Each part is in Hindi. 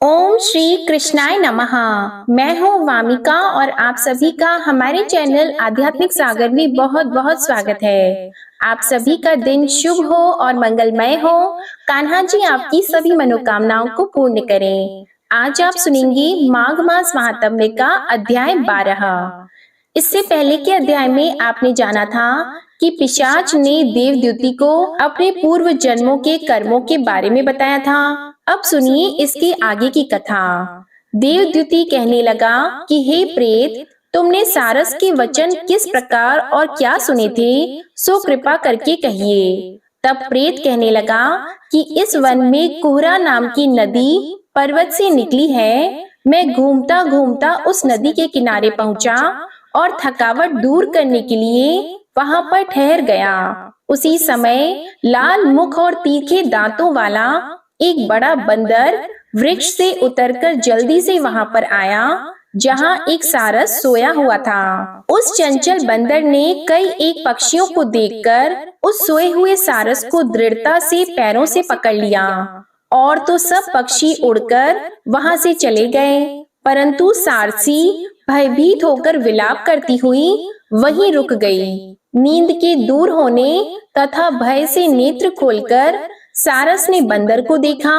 ओम श्री कृष्णाय नमः। मैं हूँ वामिका और आप सभी का हमारे चैनल आध्यात्मिक सागर में बहुत बहुत स्वागत है। आप सभी का दिन शुभ हो और मंगलमय हो। कान्हा जी आपकी सभी मनोकामनाओं को पूर्ण करें। आज आप सुनेंगे माघ मास महात्म्य का अध्याय 12। इससे पहले के अध्याय में आपने जाना था कि पिशाच ने देवद्युति को अपने पूर्व जन्मों के कर्मों के बारे में बताया था। अब सुनिए इसके आगे की कथा। देवद्युति कहने लगा कि हे प्रेत, तुमने सारस के वचन किस प्रकार और क्या सुने थे, सो कृपा करके कहिए। तब प्रेत कहने लगा कि इस वन में कुहरा नाम की नदी पर्वत से निकली है। मैं घूमता घूमता उस नदी के किनारे पहुंचा और थकावट दूर करने के लिए वहां पर ठहर गया। उसी समय लाल मुख और तीखे दांतों वाला एक बड़ा बंदर वृक्ष से उतरकर जल्दी से वहां पर आया जहां एक सारस सोया हुआ था। उस चंचल बंदर ने कई एक पक्षियों को देखकर उस सोए हुए सारस को दृढ़ता से पैरों से पकड़ लिया और तो सब पक्षी उड़कर वहां से चले गए, परंतु सारसी भयभीत होकर विलाप करती हुई वहीं रुक गई। नींद के दूर होने तथा भय से नेत्र खोलकर सारस ने बंदर को देखा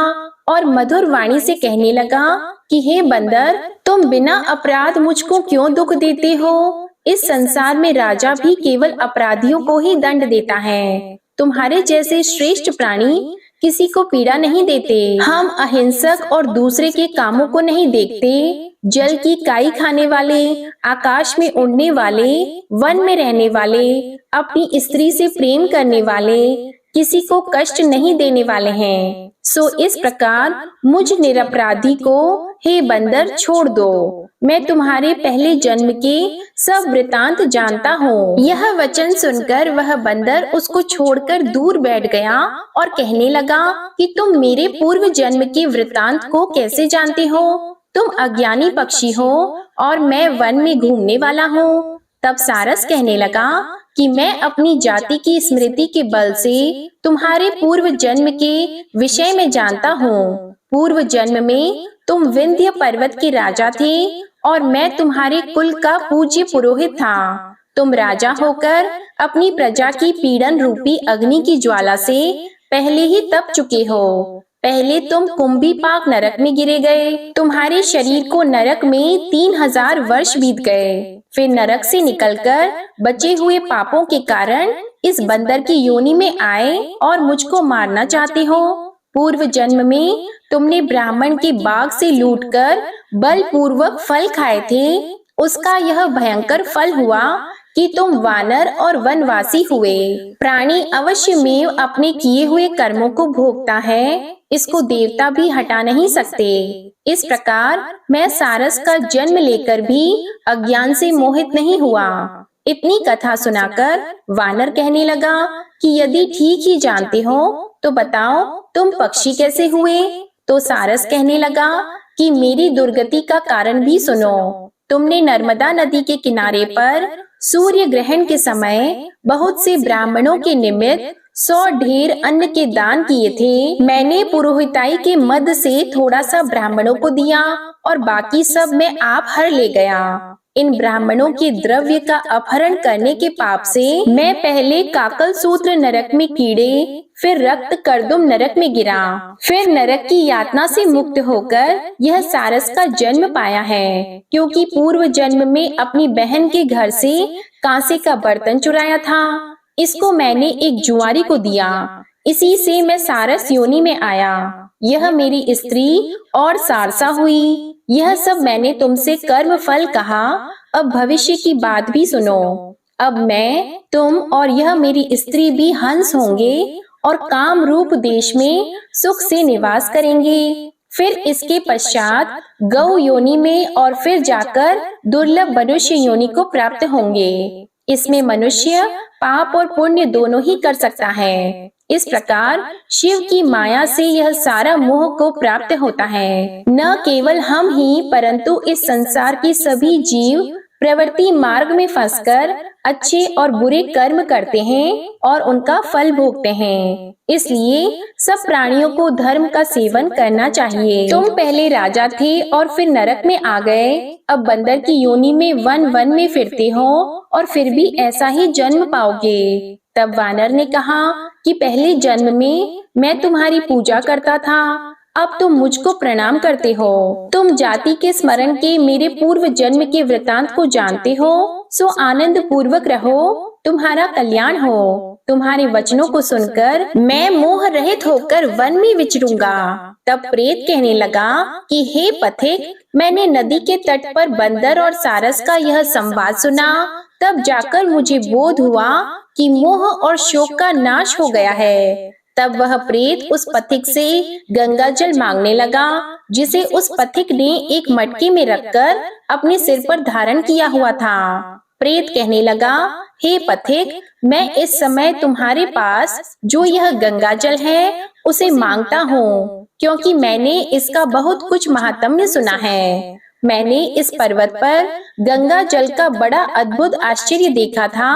और मधुर वाणी से कहने लगा कि हे बंदर, तुम बिना अपराध मुझको क्यों दुख देते हो? इस संसार में राजा भी केवल अपराधियों को ही दंड देता है। तुम्हारे जैसे श्रेष्ठ प्राणी किसी को पीड़ा नहीं देते। हम अहिंसक और दूसरे के कामों को नहीं देखते। जल की काई खाने वाले, आकाश में उड़ने वाले, वन में रहने वाले, अपनी स्त्री से प्रेम करने वाले, किसी को कष्ट नहीं देने वाले हैं। सो इस प्रकार मुझ निरपराधी को हे बंदर छोड़ दो। मैं तुम्हारे पहले जन्म के सब वृतांत जानता हूँ। यह वचन सुनकर वह बंदर उसको छोड़कर दूर बैठ गया और कहने लगा कि तुम मेरे पूर्व जन्म के वृतांत को कैसे जानते हो? तुम अज्ञानी पक्षी हो और मैं वन में घूमने वाला हूँ। तब सारस कहने लगा कि मैं अपनी जाति की स्मृति के बल से तुम्हारे पूर्व जन्म के विषय में जानता हूँ। पूर्व जन्म में तुम विंध्य पर्वत के राजा थे और मैं तुम्हारे कुल का पूज्य पुरोहित था। तुम राजा होकर अपनी प्रजा की पीड़न रूपी अग्नि की ज्वाला से पहले ही तप चुके हो। पहले तुम कुंभीपाक नरक में गिरे गए। तुम्हारे शरीर को नरक में 3000 वर्ष बीत गए। फिर नरक से निकलकर बचे हुए पापों के कारण इस बंदर की योनि में आए और मुझको मारना चाहते हो। पूर्व जन्म में तुमने ब्राह्मण के बाग से लूटकर बलपूर्वक फल खाए थे। उसका यह भयंकर फल हुआ कि तुम वानर और वनवासी हुए। प्राणी अवश्य में अपने किए हुए कर्मों को भोगता है, इसको देवता भी हटा नहीं सकते। इस प्रकार मैं सारस का जन्म लेकर भी अज्ञान से मोहित नहीं हुआ। इतनी कथा सुनाकर वानर कहने लगा कि यदि ठीक ही जानते हो तो बताओ तुम पक्षी कैसे हुए? तो सारस कहने लगा कि मेरी दुर्गति का कारण भी सुनो। तुमने नर्मदा नदी के किनारे पर सूर्य ग्रहण के समय बहुत से ब्राह्मणों के निमित्त 100 ढेर अन्न के दान किए थे। मैंने पुरोहिताई के मद से थोड़ा सा ब्राह्मणों को दिया और बाकी सब मैं आप हर ले गया। इन ब्राह्मणों के द्रव्य का अपहरण करने के पाप से मैं पहले काकल सूत्र नरक में कीड़े, फिर रक्त कर्दुम नरक में गिरा, फिर नरक की यातना से मुक्त होकर यह सारस का जन्म पाया है। क्योंकि पूर्व जन्म में अपनी बहन के घर से कांसे का बर्तन चुराया था, इसको मैंने एक जुआरी को दिया। इसी से मैं सारस योनि में आया। यह मेरी स्त्री और सारसा हुई। यह सब मैंने तुमसे कर्म फल कहा। अब भविष्य की बात भी सुनो। अब मैं, तुम और यह मेरी स्त्री भी हंस होंगे और काम रूप देश में सुख से निवास करेंगे। फिर इसके पश्चात गौ योनि में और फिर जाकर दुर्लभ मनुष्य योनि को प्राप्त होंगे। इसमें मनुष्य पाप और पुण्य दोनों ही कर सकता है। इस प्रकार शिव की माया से यह सारा मोह को प्राप्त होता है। न केवल हम ही परंतु इस संसार के सभी जीव प्रवृत्ति मार्ग में फंसकर अच्छे और बुरे कर्म करते हैं और उनका फल भोगते हैं। इसलिए सब प्राणियों को धर्म का सेवन करना चाहिए। तुम पहले राजा थे और फिर नरक में आ गए, अब बंदर की योनि में वन वन में फिरते हो और फिर भी ऐसा ही जन्म पाओगे। तब वानर ने कहा कि पहले जन्म में मैं तुम्हारी पूजा करता था, अब तुम मुझको प्रणाम करते हो। तुम जाति के स्मरण के मेरे पूर्व जन्म के वृतांत को जानते हो, सो आनंद पूर्वक रहो, तुम्हारा कल्याण हो। तुम्हारे वचनों को सुनकर मैं मोह रहित होकर वन में विचरूंगा। तब प्रेत कहने लगा कि हे पथिक, मैंने नदी के तट पर बंदर और सारस का यह संवाद सुना, तब जाकर मुझे बोध हुआ कि मोह और शोक का नाश हो गया है। तब वह प्रेत उस पथिक से गंगा जल मांगने लगा, जिसे उस पथिक ने एक मटके में रखकर अपने सिर पर धारण किया हुआ था। प्रेत कहने लगा, हे पथिक, मैं इस समय तुम्हारे पास जो यह गंगा जल है उसे मांगता हूँ, क्योंकि मैंने इसका बहुत कुछ महात्म्य सुना है। मैंने इस पर्वत पर गंगा जल का बड़ा अद्भुत आश्चर्य देखा था,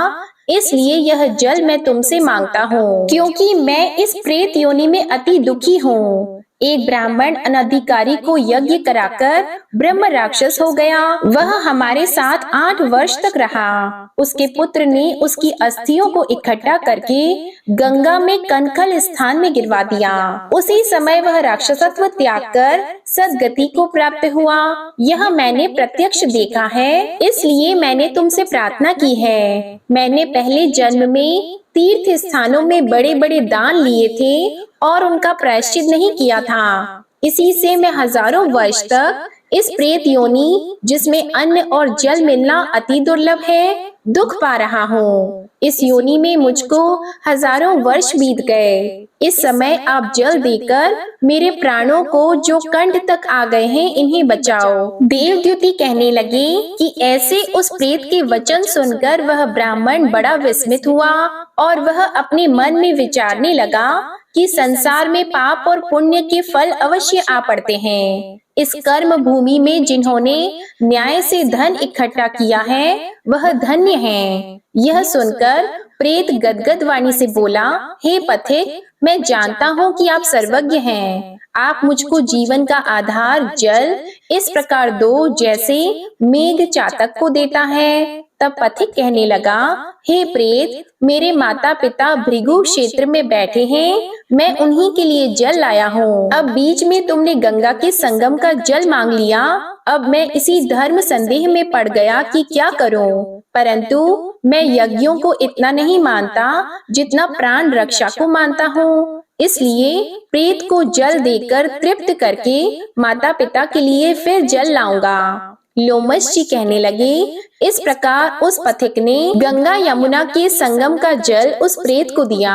इसलिए यह जल मैं तुमसे मांगता हूँ, क्योंकि मैं इस प्रेत योनि में अति दुखी हूँ। एक ब्राह्मण अनधिकारी को यज्ञ कराकर ब्रह्म राक्षस हो गया। वह हमारे साथ 8 वर्ष तक रहा। उसके पुत्र ने उसकी अस्थियों को इकट्ठा करके गंगा में कनखल स्थान में गिरवा दिया। उसी समय वह राक्षसत्व त्याग कर सद्गति को प्राप्त हुआ। यह मैंने प्रत्यक्ष देखा है, इसलिए मैंने तुमसे प्रार्थना की है। मैंने पहले जन्म में तीर्थ स्थानों में बड़े बड़े दान लिए थे और उनका प्रायश्चित नहीं किया था। इसी से मैं हजारों वर्ष तक इस प्रेत योनि, जिसमें अन्न और जल मिलना अति दुर्लभ है, दुख पा रहा हूँ। इस योनि में मुझको हजारों वर्ष बीत गए। इस समय आप जल देकर मेरे प्राणों को जो कंठ तक आ गए हैं इन्हें बचाओ। देवद्युति कहने लगे कि ऐसे उस प्रेत के वचन सुनकर वह ब्राह्मण बड़ा विस्मित हुआ और वह अपने मन में विचारने लगा कि संसार में पाप और पुण्य के फल अवश्य आ पड़ते हैं। इस कर्म भूमि में जिन्होंने न्याय से धन इकट्ठा किया है वह धन्य हैं। यह सुनकर प्रेत गदगद वाणी से बोला, हे पथिक, मैं जानता हूँ कि आप सर्वज्ञ हैं। आप मुझको जीवन का आधार जल इस प्रकार दो जैसे मेघ चातक को देता है। तब पथिक कहने लगा, हे प्रेत, मेरे माता पिता भृगु क्षेत्र में बैठे हैं, मैं उन्हीं के लिए जल लाया हूँ। अब बीच में तुमने गंगा के संगम का जल मांग लिया। अब मैं इसी धर्म संदेह में पड़ गया कि क्या करूँ, परंतु मैं यज्ञों को इतना नहीं मानता जितना प्राण रक्षा को मानता हूँ। इसलिए प्रेत को जल देकर तृप्त करके माता पिता के लिए फिर जल लाऊंगा। लोमश जी कहने लगे, इस प्रकार उस पथिक ने गंगा यमुना के संगम का जल उस प्रेत को दिया।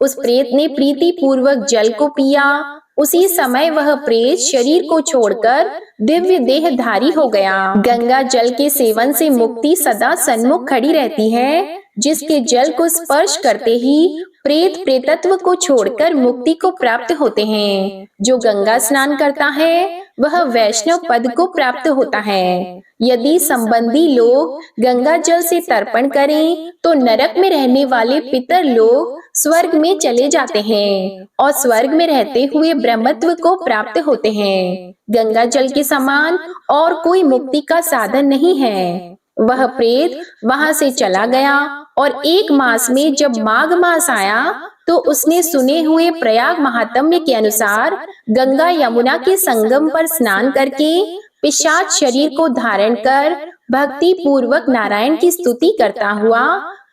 उस प्रेत ने प्रीति पूर्वक जल को पिया। उसी समय वह प्रेत शरीर को छोड़कर दिव्य देहधारी हो गया। गंगा जल के सेवन से मुक्ति सदा सन्मुख खड़ी रहती है, जिसके जल को स्पर्श करते ही प्रेत प्रेतत्व को छोड़कर मुक्ति को प्राप्त होते हैं। जो गंगा स्नान करता है वह वैष्णव पद को प्राप्त होता है। यदि संबंधी लोग गंगा जल से तर्पण करें तो नरक में रहने वाले पितर लोग स्वर्ग में चले जाते हैं और स्वर्ग में रहते हुए ब्रह्मत्व को प्राप्त होते हैं। गंगा जल के समान और कोई मुक्ति का साधन नहीं है। वह प्रेत वहां से चला गया और 1 मास में जब माघ मास आया तो उसने सुने हुए प्रयाग महात्म्य के अनुसार गंगा यमुना के संगम पर स्नान करके पिशाच शरीर को धारण कर भक्ति पूर्वक नारायण की स्तुति करता हुआ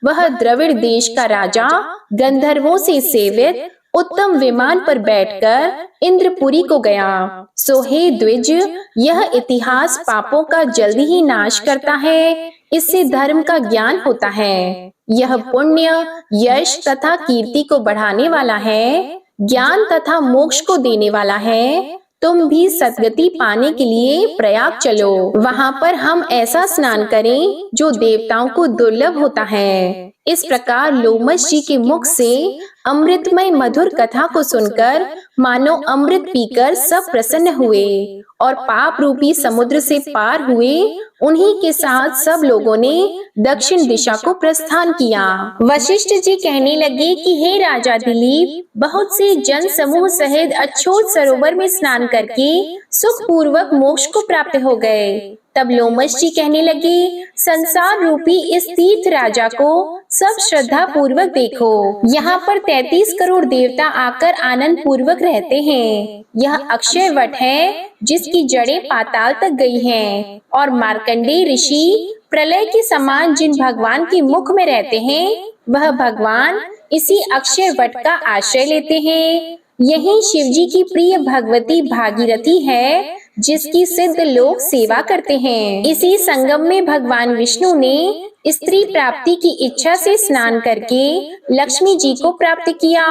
वह द्रविड़ देश का राजा गंधर्वों से सेवित उत्तम विमान पर बैठकर इंद्रपुरी को गया। सो हे द्विज, यह इतिहास पापों का जल्दी ही नाश करता है। इससे धर्म का ज्ञान होता है। यह पुण्य, यश तथा कीर्ति को बढ़ाने वाला है, ज्ञान तथा मोक्ष को देने वाला है। तुम भी सद्गति पाने के लिए प्रयाग चलो। वहां पर हम ऐसा स्नान करें जो देवताओं को दुर्लभ होता है। इस प्रकार लोमश जी के मुख से अमृतमय मधुर कथा को सुनकर मानो अमृत पीकर सब प्रसन्न हुए और पाप रूपी समुद्र से पार हुए। उन्हीं के साथ सब लोगों ने दक्षिण दिशा को प्रस्थान किया। वशिष्ठ जी कहने लगे कि हे राजा दिलीप, बहुत से जन समूह सहित अछूत सरोवर में स्नान करके सुख पूर्वक मोक्ष को प्राप्त हो गए। तब लोमश जी कहने लगे, संसार रूपी इस तीर्थ राजा को सब श्रद्धा पूर्वक देखो। यहाँ पर 33 करोड़ देवता आकर आनंद पूर्वक रहते हैं। यह अक्षय वट है जिसकी जड़ें पाताल तक गई हैं और मार्कंडेय ऋषि प्रलय के समान जिन भगवान के मुख में रहते हैं वह भगवान इसी अक्षय वट का आश्रय लेते हैं। यही शिवजी की प्रिय भगवती भागीरथी है जिसकी सिद्ध लोग सेवा करते हैं। इसी संगम में भगवान विष्णु ने स्त्री प्राप्ति की इच्छा से स्नान करके लक्ष्मी जी को प्राप्त किया।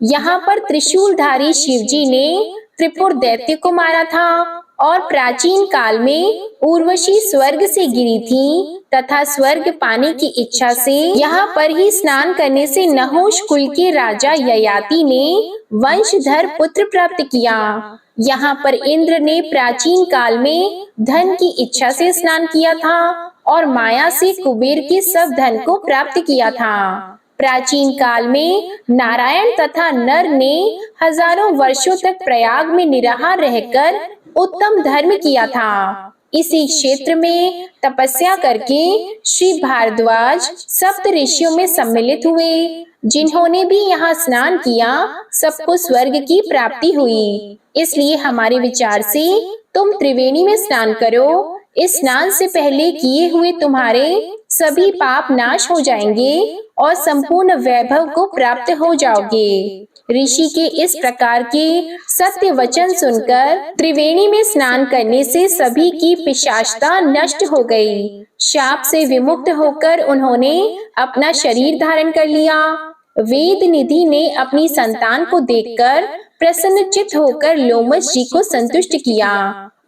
यहाँ पर त्रिशूलधारी शिवजी ने त्रिपुर दैत्य को मारा था और प्राचीन काल में उर्वशी स्वर्ग से गिरी थी तथा स्वर्ग पाने की इच्छा से यहाँ पर ही स्नान करने से नहुष कुल के राजा ययाति ने वंशधर पुत्र प्राप्त किया। यहाँ पर इंद्र ने प्राचीन काल में धन की इच्छा से स्नान किया था और माया से कुबेर के सब धन को प्राप्त किया था। प्राचीन काल में नारायण तथा नर ने हजारों वर्षों तक प्रयाग में निराहार रहकर उत्तम धर्म किया था। इसी क्षेत्र में तपस्या करके श्री भारद्वाज सप्त ऋषियों में सम्मिलित हुए। जिन्होंने भी यहाँ स्नान किया सबको स्वर्ग की प्राप्ति हुई। इसलिए हमारे विचार से तुम त्रिवेणी में स्नान करो। इस स्नान से पहले किए हुए तुम्हारे सभी पाप नाश हो जाएंगे और संपूर्ण वैभव को प्राप्त हो जाओगे। ऋषि के इस प्रकार के सत्य वचन सुनकर त्रिवेणी में स्नान करने से सभी की पिशाचता नष्ट हो गई। शाप से विमुक्त होकर उन्होंने अपना शरीर धारण कर लिया। वेद निधि ने अपनी संतान को देखकर प्रसन्नचित्त होकर लोमश जी को संतुष्ट किया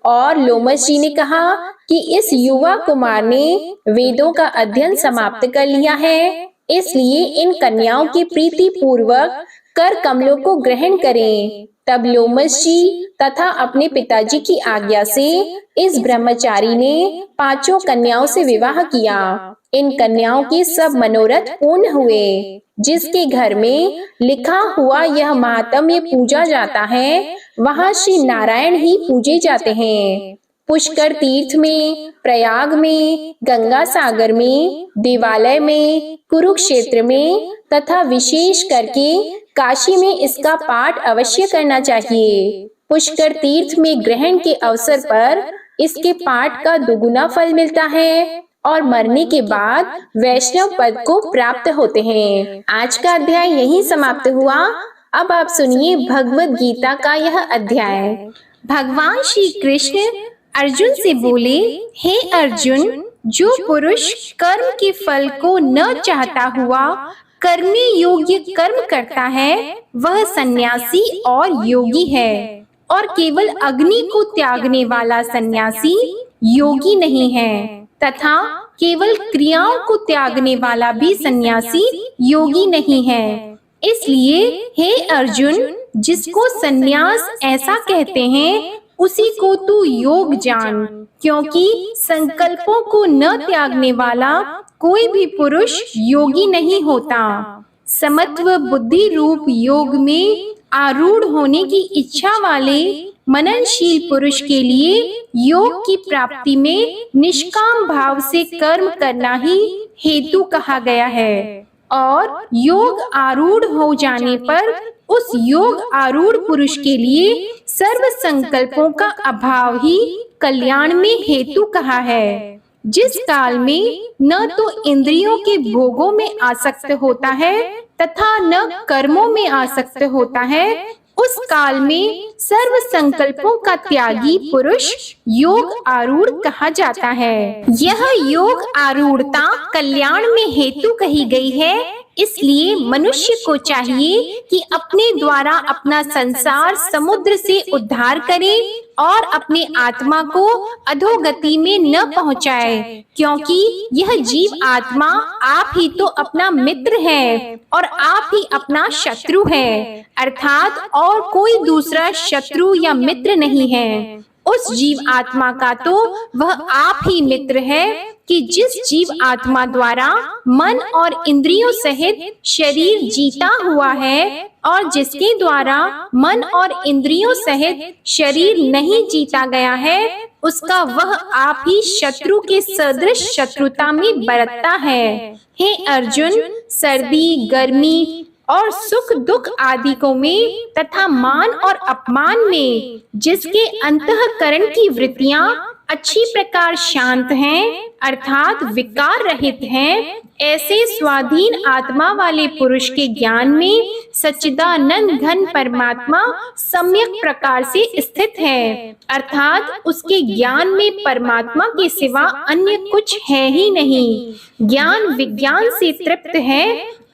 और लोमश जी ने कहा कि इस युवा कुमार ने वेदों का अध्ययन समाप्त कर लिया है, इसलिए इन कन्याओं की प्रीति पूर्वक कर कमलों को ग्रहण करें। तब लोमश जी तथा अपने पिताजी की आज्ञा से इस ब्रह्मचारी ने 5 कन्याओं से विवाह किया। इन कन्याओं के सब मनोरथ पूर्ण हुए। जिसके घर में लिखा हुआ यह महात्म्य पूजा जाता है वहाँ श्री नारायण ही पूजे जाते हैं। पुष्कर तीर्थ में, प्रयाग में, गंगा सागर में, देवालय में, कुरुक्षेत्र में तथा विशेष करके काशी में इसका पाठ अवश्य करना चाहिए। पुष्कर तीर्थ में ग्रहण के अवसर पर इसके पाठ का दुगुना फल मिलता है और मरने के बाद वैष्णव पद को प्राप्त होते हैं। आज का अध्याय यहीं समाप्त हुआ। अब आप सुनिए भगवत गीता का यह अध्याय। भगवान श्री कृष्ण अर्जुन से बोले, हे अर्जुन, जो पुरुष कर्म के फल को न चाहता हुआ करने योग्य कर्म करता है वह सन्यासी और योगी है, और केवल अग्नि को त्यागने वाला सन्यासी योगी नहीं है तथा केवल क्रियाओं को त्यागने वाला भी सन्यासी योगी नहीं है। इसलिए हे अर्जुन, जिसको सन्यास ऐसा कहते हैं उसी को तू योग जान, क्योंकि संकल्पों को न त्यागने वाला कोई भी पुरुष योगी नहीं होता। समत्व बुद्धि रूप योग में आरूढ़ होने की इच्छा वाले मननशील पुरुष के लिए योग की प्राप्ति में निष्काम भाव से कर्म करना ही हेतु कहा गया है, और योग आरूढ़ हो जाने पर उस योग आरूढ़ पुरुष के लिए सर्व संकल्पों का अभाव ही कल्याण में हेतु कहा है। जिस काल में न तो इंद्रियों के भोगों में आसक्त होता है तथा न कर्मों में आसक्त होता है, उस काल में सर्व संकल्पों का त्यागी पुरुष योग आरूढ़ कहा जाता है। यह योग आरूढ़ता कल्याण में हेतु कही गई है, इसलिए मनुष्य को चाहिए कि अपने द्वारा अपना संसार समुद्र से उद्धार करे और अपने आत्मा को अधोगति में न पहुंचाए, क्योंकि यह जीव आत्मा आप ही तो अपना मित्र है और आप ही अपना शत्रु है, अर्थात और कोई दूसरा शत्रु या मित्र नहीं है। उस जीव आत्मा का तो वह आप ही मित्र है कि जिस जीव आत्मा द्वारा मन और इंद्रियों सहित शरीर जीता हुआ है और जिसके द्वारा मन और इंद्रियों सहित शरीर नहीं जीता गया है, उसका वह आप ही शत्रु के सदृश शत्रुता में बरतता है। हे अर्जुन, सर्दी, गर्मी और सुख दुख आदि को में तथा मान और अपमान में जिसके अंतःकरण की वृत्तियां अच्छी प्रकार शांत हैं, अर्थात विकार रहित हैं, ऐसे स्वाधीन आत्मा वाले पुरुष के ज्ञान में सच्चिदानंद घन परमात्मा सम्यक प्रकार से स्थित है, अर्थात उसके ज्ञान में परमात्मा के सिवा अन्य कुछ है ही नहीं। ज्ञान विज्ञान से तृप्त है,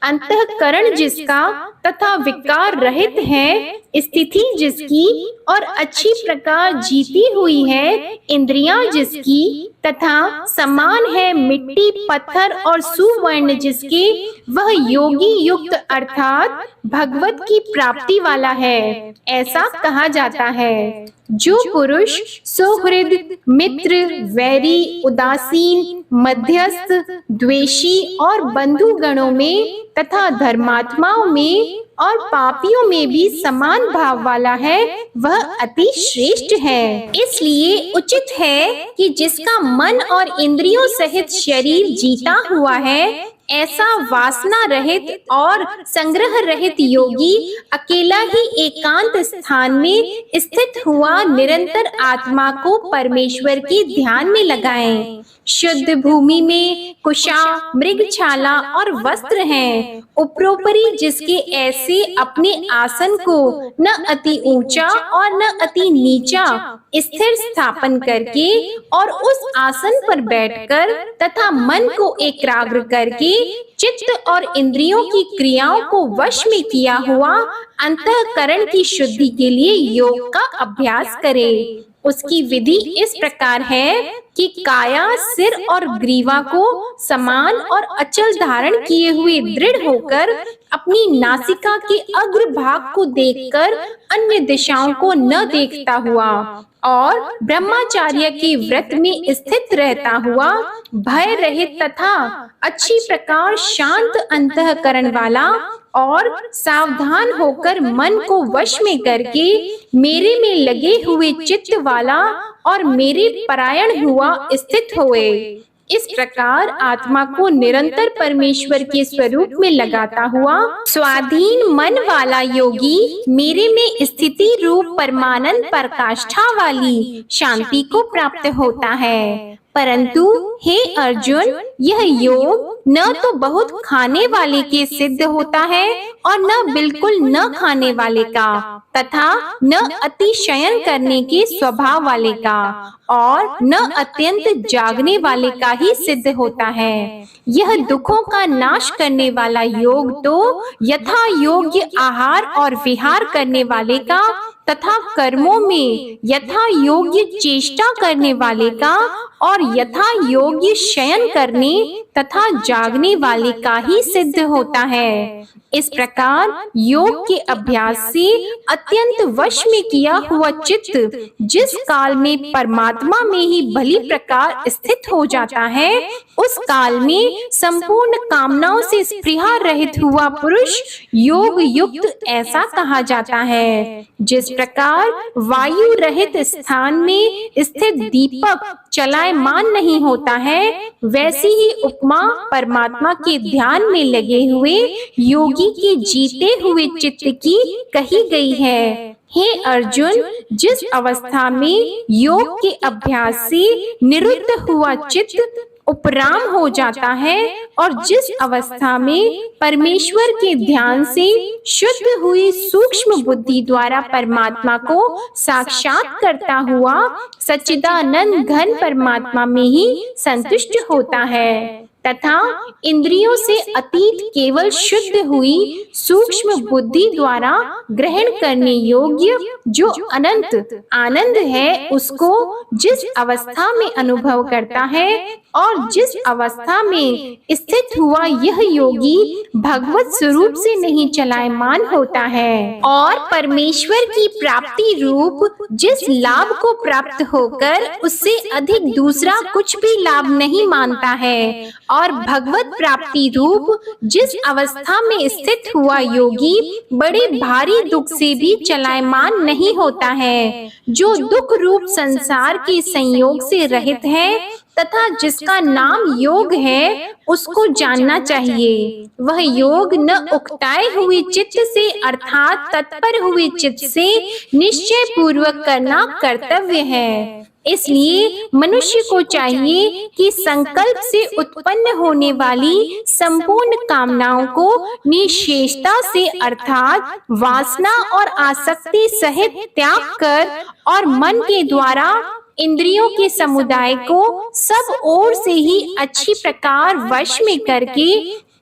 अंतःकरण जिसका तथा विकार रहित है, स्थिति जिसकी और अच्छी प्रकार जीती हुई है, इंद्रियां जिसकी तथा समान है मिट्टी, पत्थर और सुवर्ण जिसके, वह योगी युक्त अर्थात भगवत की प्राप्ति वाला है, ऐसा कहा जाता है। जो पुरुष सुहृद, मित्र, वैरी, उदासीन, मध्यस्थ, द्वेषी और बंधु गणों में तथा धर्मात्माओं में और पापियों में भी समान भाव वाला है, वह अति श्रेष्ठ है। इसलिए उचित है कि जिसका मन और इंद्रियों सहित शरीर जीता हुआ है, ऐसा वासना रहित और संग्रह रहित योगी अकेला ही एकांत स्थान में स्थित हुआ निरंतर आत्मा को परमेश्वर के ध्यान में लगाए। शुद्ध भूमि में कुशा, मृगछाला और वस्त्र हैं, उपरोपरी जिसके ऐसे अपने आसन को न अति ऊंचा और न अति नीचा स्थिर स्थापन करके और उस आसन पर बैठकर तथा मन को एकाग्र करके चित्त और इंद्रियों की क्रियाओं को वश में किया हुआ अंतःकरण की शुद्धि के लिए योग का अभ्यास करे। उसकी विधि इस प्रकार है कि काया, सिर और ग्रीवा को समान और अचल धारण किए हुए दृढ़ होकर अपनी नासिका के अग्र भाग को देखकर अन्य दिशाओं को न देखता हुआ और ब्रह्मचार्य के व्रत में स्थित रहता हुआ भय रहित तथा अच्छी प्रकार शांत अंतःकरण वाला और सावधान होकर मन को वश में करके मेरे में लगे हुए चित्त वाला और मेरे परायण हुआ स्थित हुए। इस प्रकार आत्मा को निरंतर परमेश्वर के स्वरूप में लगाता हुआ स्वाधीन मन वाला योगी मेरे में स्थिति रूप परमानंद प्रकाष्ठा वाली शांति को प्राप्त होता है। परंतु हे अर्जुन, यह योग न तो बहुत खाने वाले के सिद्ध होता है और न बिल्कुल न खाने वाले का तथा न अतिशयन करने के स्वभाव वाले का और न अत्यंत जागने वाले का ही सिद्ध होता है। यह दुखों का नाश करने वाला योग तो यथा योग्य आहार और विहार करने वाले का तथा कर्मों में यथा योग्य चेष्टा करने वाले का और यथा योग्य शयन करने तथा जागने वाले का ही सिद्ध होता है। इस प्रकार योग के अभ्यास से अत्यंत वश में किया हुआ चित्त जिस काल में परमात्मा में ही भली प्रकार स्थित हो जाता है, उस काल में संपूर्ण कामनाओं से स्पृहा रहित हुआ पुरुष योग युक्त ऐसा कहा जाता है। जिस प्रकार वायु रहित स्थान में स्थित दीपक चलायमान नहीं होता है, वैसी ही उपमा परमात्मा के ध्यान में लगे हुए योगी के जीते हुए चित्त की कही गई है। हे अर्जुन, जिस अवस्था में योग के अभ्यास से निरुद्ध हुआ चित्त उपराम हो जाता है और जिस अवस्था में परमेश्वर के ध्यान से शुद्ध हुई सूक्ष्म बुद्धि द्वारा परमात्मा को साक्षात करता हुआ सच्चिदानंद घन परमात्मा में ही संतुष्ट होता है, तथा इंद्रियों से अतीत केवल शुद्ध हुई सूक्ष्म बुद्धि द्वारा ग्रहण करने योग्य जो अनंत आनंद है, उसको जिस अवस्था में अनुभव करता है और जिस अवस्था में स्थित हुआ यह योगी भगवत स्वरूप से नहीं चलायमान होता है और परमेश्वर की प्राप्ति रूप जिस लाभ को प्राप्त होकर उससे अधिक दूसरा कुछ भी लाभ नहीं मानता है और भगवत प्राप्ति रूप जिस अवस्था में स्थित हुआ योगी बड़े भारी दुख से भी चलायमान नहीं होता है, जो दुख रूप संसार के संयोग से रहित है तथा जिसका नाम योग है, उसको जानना चाहिए। वह योग न उकताए हुए चित्त से अर्थात तत्पर हुए चित्त से निश्चय पूर्वक करना कर्तव्य है। इसलिए मनुष्य को चाहिए कि संकल्प से उत्पन्न होने वाली संपूर्ण कामनाओं को निशेषता से अर्थात वासना और आसक्ति सहित त्याग कर और मन के द्वारा इंद्रियों के समुदाय को सब ओर से ही अच्छी प्रकार वश में करके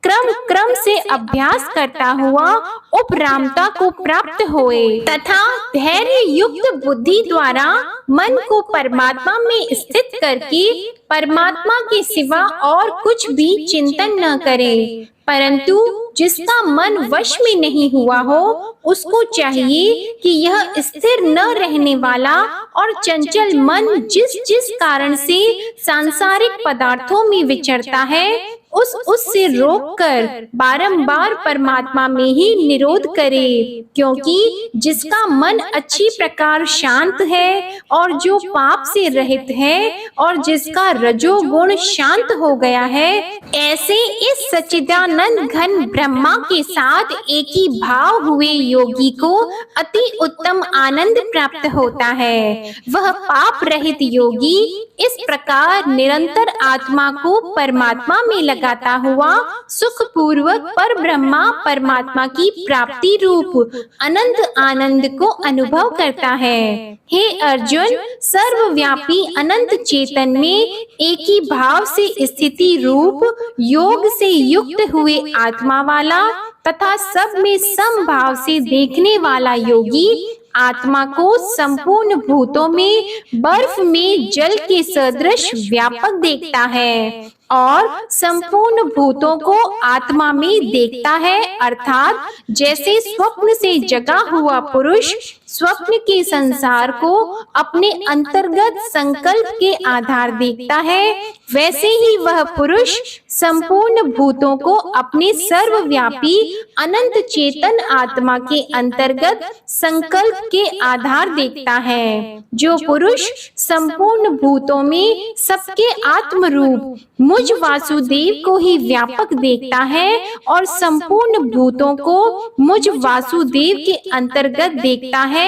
क्रम से अभ्यास करता हुआ उपरामता को प्राप्त होए तथा धैर्य युक्त बुद्धि द्वारा मन को परमात्मा में स्थित करके परमात्मा के सिवा और कुछ भी चिंतन न करे। परंतु जिसका मन वश में नहीं हुआ हो, उसको चाहिए कि यह स्थिर न रहने वाला और चंचल मन जिस कारण से सांसारिक पदार्थों में विचरता है, उससे रोककर बारंबार परमात्मा में ही निरोध करे, क्योंकि जिसका मन अच्छी प्रकार शांत है और जो पाप से रहित है और जिसका रजोगुण शांत हो गया है, ऐसे इस सच्चिदानंद घन ब्रह्मा के साथ एक ही भाव हुए योगी को अति उत्तम आनंद प्राप्त होता है। वह पाप रहित योगी इस प्रकार निरंतर आत्मा को परमात्मा में लगाता हुआ सुख पूर्वक पर ब्रह्मा परमात्मा की प्राप्ति रूप अनंत आनंद को अनुभव करता है। हे अर्जुन, सर्वव्यापी अनंत चेतन में एक ही भाव से स्थिति रूप योग से युक्त हुए आत्मा वाला तथा सब में समभाव से देखने वाला योगी आत्मा को संपूर्ण भूतों में बर्फ में जल के सदृश व्यापक देखता है और संपूर्ण भूतों को आत्मा में देखता है, अर्थात जैसे स्वप्न से जगा हुआ पुरुष स्वप्न के संसार को अपने अंतर्गत संकल्प के आधार देखता है, वैसे ही वह पुरुष संपूर्ण भूतों को अपने सर्वव्यापी अनंत चेतन आत्मा के अंतर्गत संकल्प के आधार देखता है। जो पुरुष संपूर्ण भूतों में सबके आत्म रूप मुझ वासुदेव को ही व्यापक देखता है और संपूर्ण भूतों को मुझ वासुदेव के अंतर्गत देखता है,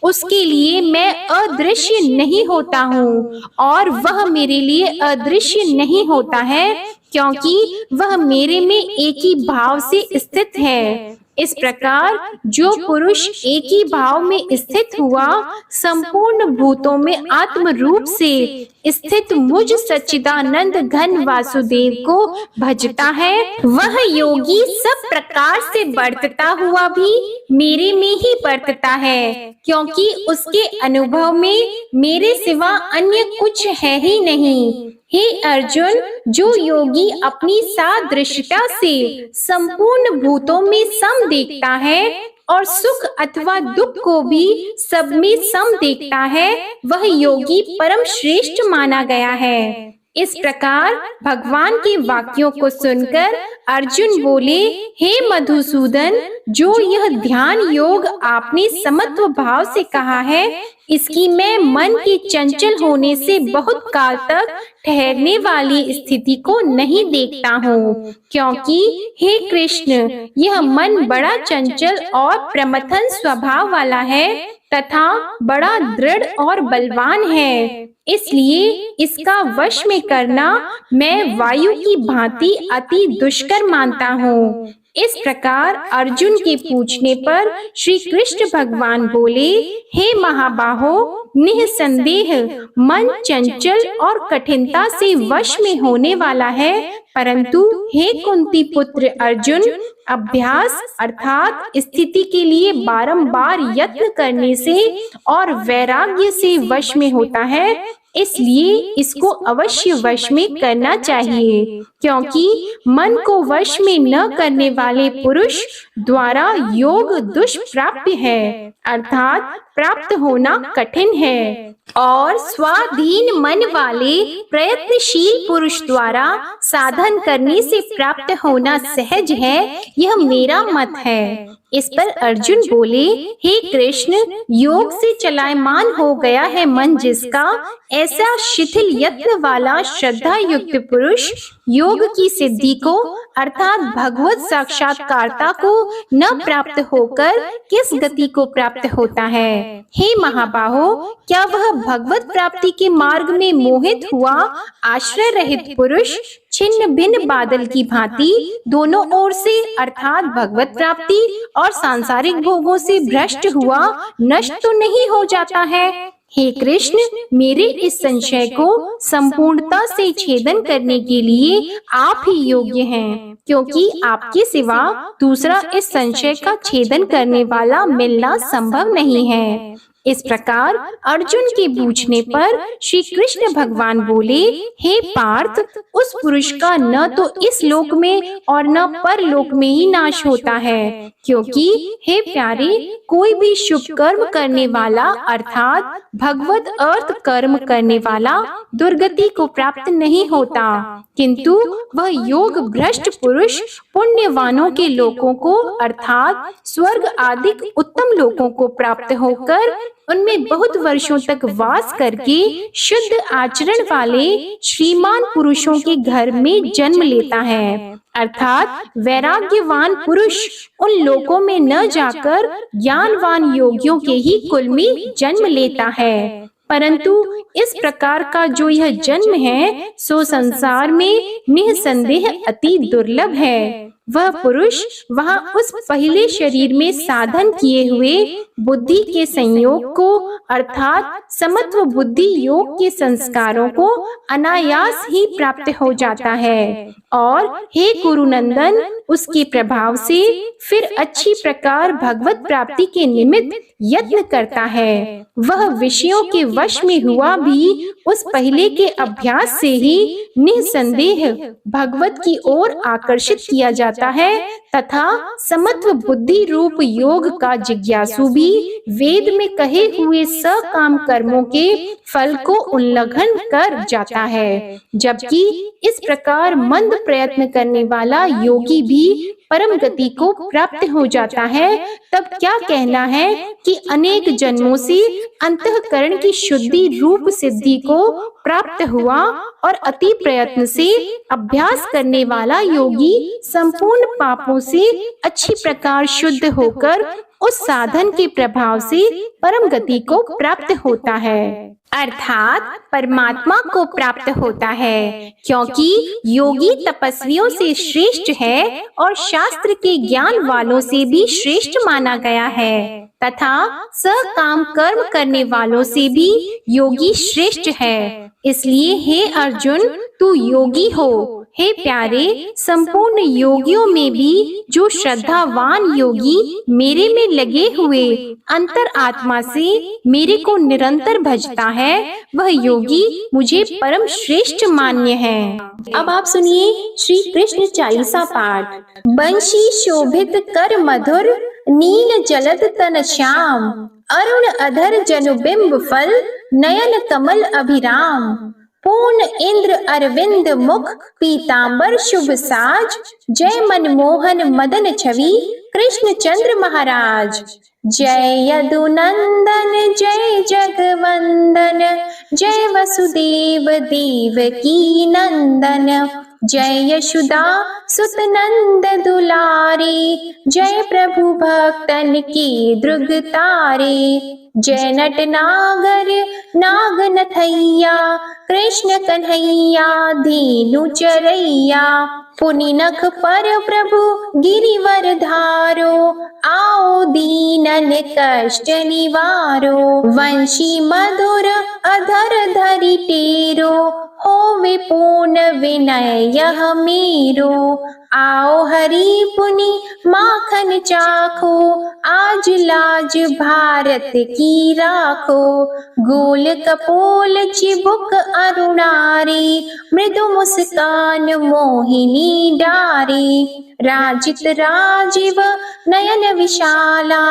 उसके लिए मैं अदृश्य नहीं होता हूँ और वह मेरे लिए अदृश्य नहीं होता है, क्योंकि वह मेरे में एक ही भाव से स्थित है। इस प्रकार जो पुरुष एक ही भाव में स्थित हुआ संपूर्ण भूतों में आत्म रूप से स्थित मुझ सच्चिदानंद घन वासुदेव को भजता है, वह योगी सब प्रकार से बढ़ता हुआ भी मेरे में ही बढ़ता है, क्योंकि उसके अनुभव में मेरे सिवा अन्य कुछ है ही नहीं। हे अर्जुन, जो योगी अपनी सादृश्यता से संपूर्ण भूतों में सम देखता है और सुख अथवा दुख को भी सब में सम देखता है, वह योगी परम श्रेष्ठ माना गया है। इस प्रकार भगवान के वाक्यों को सुनकर अर्जुन बोले, हे मधुसूदन, जो यह ध्यान योग आपने समत्व भाव से कहा है, इसकी मैं मन के चंचल होने से बहुत काल तक ठहरने वाली स्थिति को नहीं देखता हूँ, क्योंकि हे कृष्ण, यह मन बड़ा चंचल और प्रमथन स्वभाव वाला है तथा बड़ा दृढ़ और बलवान है। इसलिए इसका वश में करना मैं वायु की भांति अति दुष्कर मानता हूँ। इस प्रकार अर्जुन के पूछने पर श्री कृष्ण भगवान बोले, हे महाबाहो, निसंदेह मन चंचल और कठिनता से वश में होने वाला है, परंतु हे कुंती पुत्र अर्जुन, अभ्यास अर्थात स्थिति के लिए बारंबार यत्न करने से और वैराग्य से वश में होता है, इसलिए इसको अवश्य वश में करना चाहिए, क्योंकि मन को वश में न करने वाले पुरुष द्वारा योग दुष्प्राप्य है, अर्थात प्राप्त होना कठिन है, और स्वाधीन मन वाले प्रयत्नशील पुरुष द्वारा साधन करने से प्राप्त होना सहज है, यह मेरा मत है। इस पर अर्जुन बोले, हे कृष्ण, योग से चलायमान हो गया है मन जिसका, ऐसा शिथिल यत्न वाला श्रद्धा युक्त पुरुष योग की सिद्धि को अर्थात भगवत साक्षात्कारता को न प्राप्त होकर किस गति को प्राप्त होता है? हे महाबाहो, क्या वह भगवत प्राप्ति के मार्ग में मोहित हुआ आश्रय रहित पुरुष छिन्न भिन्न बादल की भांति दोनों ओर से अर्थात भगवत प्राप्ति और सांसारिक भोगों से भ्रष्ट हुआ नष्ट तो नहीं हो जाता है? हे कृष्ण, मेरे इस संशय को संपूर्णता से छेदन करने के लिए आप ही योग्य हैं, क्योंकि आपके सिवा दूसरा इस संशय का छेदन करने वाला मिलना संभव नहीं है। इस प्रकार अर्जुन के पूछने पर श्री कृष्ण भगवान बोले, हे पार्थ, उस पुरुष का न तो इस लोक में और न परलोक में ही नाश होता है, क्योंकि हे प्यारे, कोई भी शुभ कर्म करने वाला अर्थात भगवत अर्थ कर्म करने वाला दुर्गति को प्राप्त नहीं होता, किंतु वह योग भ्रष्ट पुरुष पुण्यवानों के लोकों को अर्थात स्वर्ग आदि उत्तम लोकों को प्राप्त होकर उनमें बहुत वर्षों तक वास करके शुद्ध आचरण वाले श्रीमान पुरुषों के घर में जन्म लेता है, अर्थात वैराग्यवान पुरुष उन लोकों में न जाकर ज्ञानवान योगियों के ही कुल में जन्म लेता है। परंतु इस प्रकार का जो यह जन्म है सो संसार में निसंदेह अति दुर्लभ है। वह पुरुष वहाँ उस पहले शरीर में साधन किए हुए बुद्धि के संयोग को अर्थात समत्व बुद्धि योग के संस्कारों को अनायास ही प्राप्त हो जाता है, और हे कुरुनंदन, उसके प्रभाव से फिर अच्छी प्रकार भगवत प्राप्ति के निमित्त यत्न करता है। वह विषयों के वश में हुआ भी उस पहले के अभ्यास से ही निसंदेह भगवत की ओर आकर्षित किया जाता है, तथा समत्व बुद्धि रूप योग का जिज्ञासु भी वेद में कहे हुए सकाम कर्मों के फल को उल्लंघन कर जाता है, जबकि इस प्रकार मंद प्रयत्न करने वाला योगी भी परम गति को प्राप्त हो जाता है। तब क्या कहना है कि अनेक जन्मों से अंतःकरण की शुद्धि रूप सिद्धि को प्राप्त हुआ और अति प्रयत्न से अभ्यास करने वाला योगी संपूर्ण पापों से अच्छी प्रकार शुद्ध होकर उस साधन के प्रभाव से परम गति को प्राप्त होता है, अर्थात परमात्मा को प्राप्त होता है, क्योंकि योगी तपस्वियों से श्रेष्ठ है और शास्त्र के ज्ञान वालों से भी श्रेष्ठ माना गया है, तथा सकाम कर्म करने वालों से भी योगी श्रेष्ठ है। इसलिए हे अर्जुन, तू योगी हो। हे प्यारे, संपूर्ण योगियों में भी जो श्रद्धावान योगी मेरे में लगे हुए अंतर आत्मा से मेरे को निरंतर भजता है, वह योगी मुझे परम श्रेष्ठ मान्य है। अब आप सुनिए श्री कृष्ण चालीसा पाठ। बंशी शोभित कर मधुर, नील जलद तन श्याम, अरुण अधर जनुबिंब फल, नयन कमल अभिराम, पूर्ण इंद्र अरविंद मुख, पीतांबर शुभ साज, जय मनमोहन मदन छवि, कृष्ण चंद्र महाराज। जय यदुनंदन जय जगवंदन, जय वसुदेव देवकी नंदन, जय यशोदा सुत नंद दुलारे, जय प्रभु भक्तन की द्रुग तारे। जय नट नागर नाग नथैया, कृष्ण कन्हैया धीनु चरैया। पुनि नख पर प्रभु गिरिवर धारो, आओ दीनन कष्ट निवारो। वंशी मधुर अधर धरि टेरो, होवे पूर्ण विनय यह मेरो। आओ हरि पुनि माखन चाखो, आज लाज भारत की राखो। गोल कपोल चिबुक अरुणारी, मृदु मुस्कान मोहिनी डारी। राजित राजीव नयन विशाला,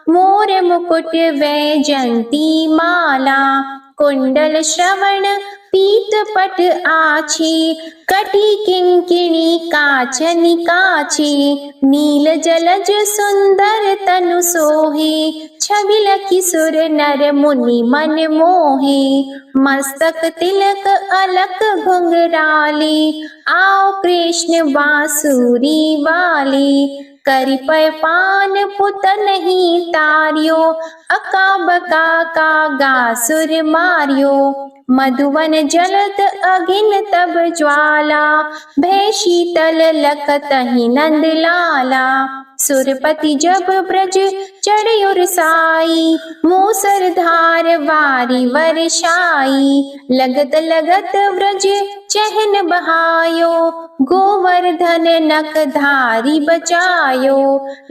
मोर मुकुट वैजंती माला। कुंडल श्रवण पीत पट आछी, कटी किंकिणी काचनि काछी। नील जलज सुंदर तनु सोहे, छबिल किशोर नर मुनि मन मोहे। मस्तक तिलक अलक घुंघराली, आओ कृष्ण बांसुरी वाली। करि पय पान पुत नहीं तारियो, अका बका का गासुर मारियो। मधुवन जलत अगिन तब ज्वाला, भय शीतल लखतहि नंद लाला। सुरपति जब ब्रज चढ़ साई, मूसर धार वारी वर्षाई। लगत लगत ब्रज चहन बहायो, गोवर्धन नख धारी बचायो।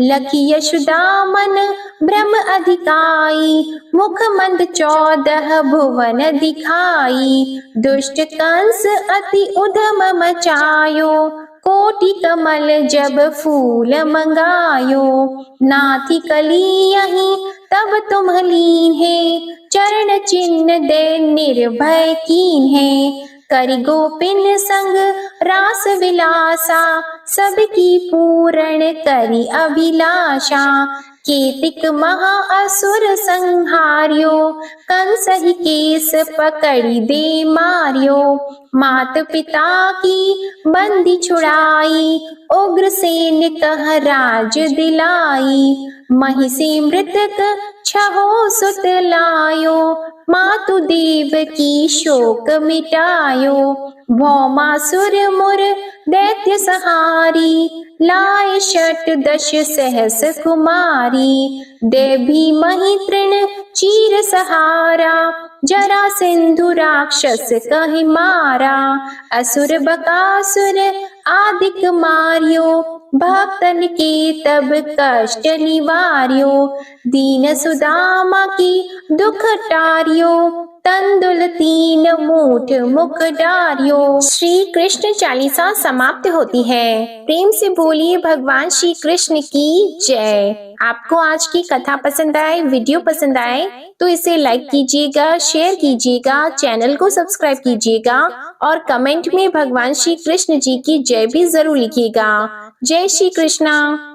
लखी यशोदा मन भ्रम अधिकाई, मुख मंद 14 भुवन दिखाई। दुष्ट कंस अति उधम मचायो, कोटि कमल जब फूल मंगायो। नाथी कली यहीं तब तुम लीन है, चरण चिन्ह दे निर्भय कीन है। करि गोपिन संग रास विलासा, सबकी पूर्ण करि अभिलाषा। केतिक महा असुर संहार्यो, कंसहि केस पकड़ी दे मार्यो। मात पिता की बंदी छुड़ाई, उग्रसेन कह राज दिलाई। महिषी मृतक छहो सुत लायो, मातु देव की शोक मिटायो। भौमासुर मुर दैत्य सहारी, लाए 68 सहस कुमारी। देवी मही तृण चीर सहारा, जरा सिंधु राक्षस कहि मारा। असुर बकासुर आदिक मारियो, भक्तन के तब कष्ट निवार्यो। दीन सुदामा की दुख टारियो, तंदुल 3 मूठ मुख डारियो। श्री कृष्ण चालीसा समाप्त होती है। प्रेम से बोलिए भगवान श्री कृष्ण की जय। आपको आज की कथा पसंद आए, वीडियो पसंद आए तो इसे लाइक कीजिएगा, शेयर कीजिएगा, चैनल को सब्सक्राइब कीजिएगा और कमेंट में भगवान श्री कृष्ण जी की जय भी जरूर लिखिएगा। जय श्री कृष्णा।